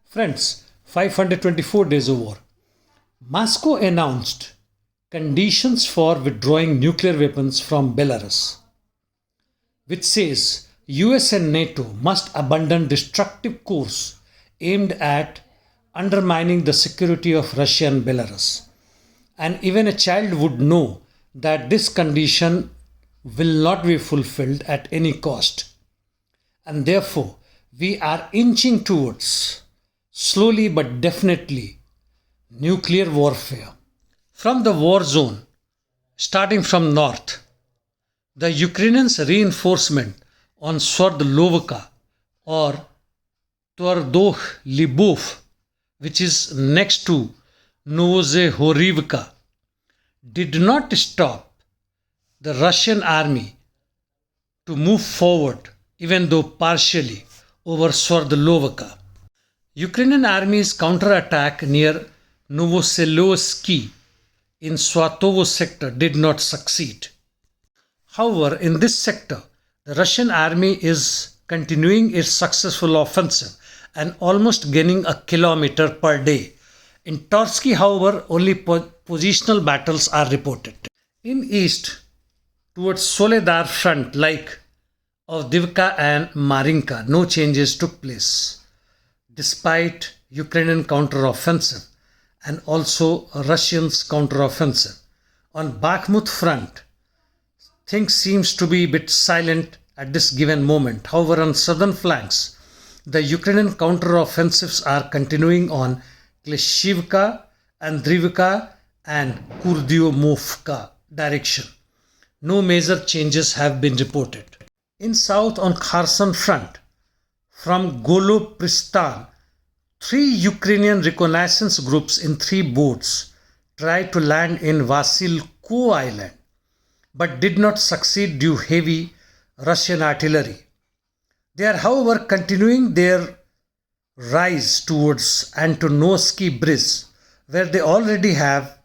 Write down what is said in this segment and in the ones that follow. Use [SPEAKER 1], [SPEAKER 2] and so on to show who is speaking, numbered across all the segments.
[SPEAKER 1] Friends, 524 days of war. Moscow announced conditions for withdrawing nuclear weapons from Belarus, which says US and NATO must abandon destructive course aimed at undermining the security of Russia and Belarus. And even a child would know that this condition will not be fulfilled at any cost. And therefore, we are inching towards, slowly but definitely, nuclear warfare. From the war zone, starting from north, the Ukrainians' reinforcement on Svatovoe or Tverdokh-Libov, which is next to Novozehorivka, did not stop the Russian army to move forward, even though partially, over Sverdlovka. Ukrainian army's counterattack near Novoselyovsky in Svatovoe sector did not succeed. However, in this sector, the Russian army is continuing its successful offensive and almost gaining a kilometer per day. In Torsky, however, only positional battles are reported. In east, towards Soledar front like Avdiivka and Marinka, no changes took place, despite Ukrainian counteroffensive and also Russians' counteroffensive. On Bakhmut front, things seems to be a bit silent at this given moment. However, on southern flanks, the Ukrainian counteroffensives are continuing on Klishivka, Andriivka and Kurdyomovka direction. No major changes have been reported. In south on Kherson front, from Golopristan, 3 Ukrainian reconnaissance groups in 3 boats tried to land in Vasilko Island, but did not succeed due to heavy Russian artillery. They are, however, continuing their rise towards Antonovsky Bridge, where they already have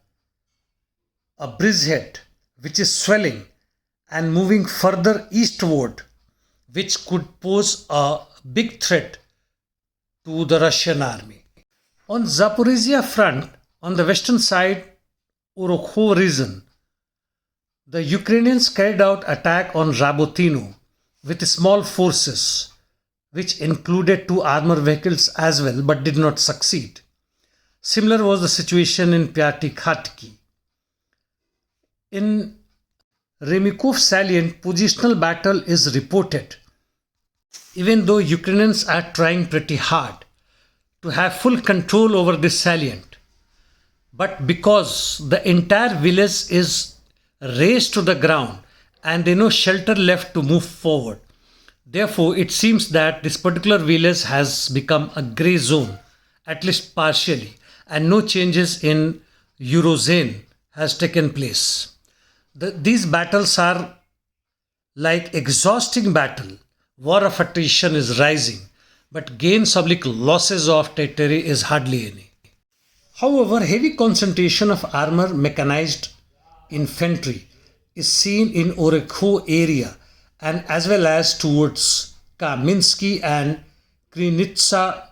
[SPEAKER 1] a bridgehead which is swelling and moving further eastward, which could pose a big threat to the Russian army. On Zaporizhia front, on the western side, Orokho region, the Ukrainians carried out attack on Rabotino with small forces, which included 2 armor vehicles as well, but did not succeed. Similar was the situation in Pyatikhatki. In Remikov salient, positional battle is reported, even though Ukrainians are trying pretty hard to have full control over this salient. But because the entire village is razed to the ground and there is no shelter left to move forward, therefore it seems that this particular village has become a grey zone, at least partially, and no changes in Eurozone has taken place. These battles are like exhausting battle. War of attrition is rising, but gains oblique losses of territory is hardly any. However, heavy concentration of armor mechanized infantry is seen in Orekho area and as well as towards Kaminsky and Krinitsa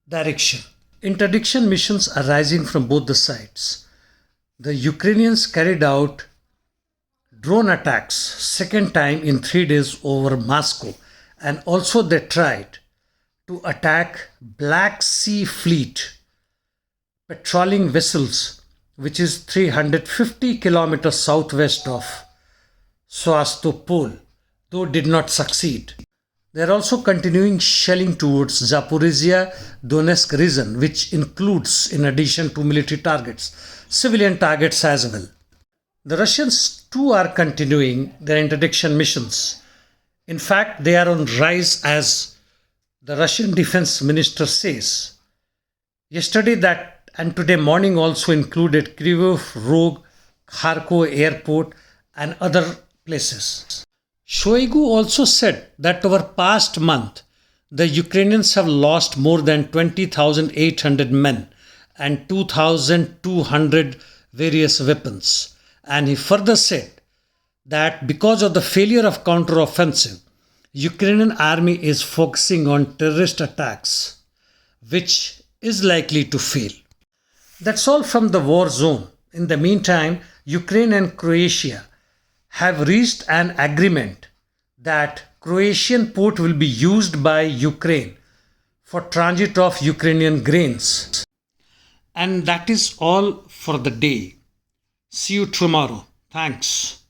[SPEAKER 1] direction. Interdiction missions are rising from both the sides. The Ukrainians carried out drone attacks second time in 3 days over Moscow, and also they tried to attack Black Sea Fleet patrolling vessels, which is 350 kilometers southwest of Sevastopol, though did not succeed. They are also continuing shelling towards Zaporizhia Donetsk region, which includes, in addition to military targets, civilian targets as well. The Russians too are continuing their interdiction missions. In fact, they are on rise, as the Russian defense minister says. Yesterday that and today morning also included Kryvyi Rog, Kharkov airport and other places. Shoigu also said that over past month, the Ukrainians have lost more than 20,800 men and 2,200 various weapons. And he further said that because of the failure of counteroffensive, Ukrainian army is focusing on terrorist attacks, which is likely to fail. That's all from the war zone. In the meantime, Ukraine and Croatia have reached an agreement that Croatian port will be used by Ukraine for transit of Ukrainian grains. And that is all for the day. See you tomorrow. Thanks.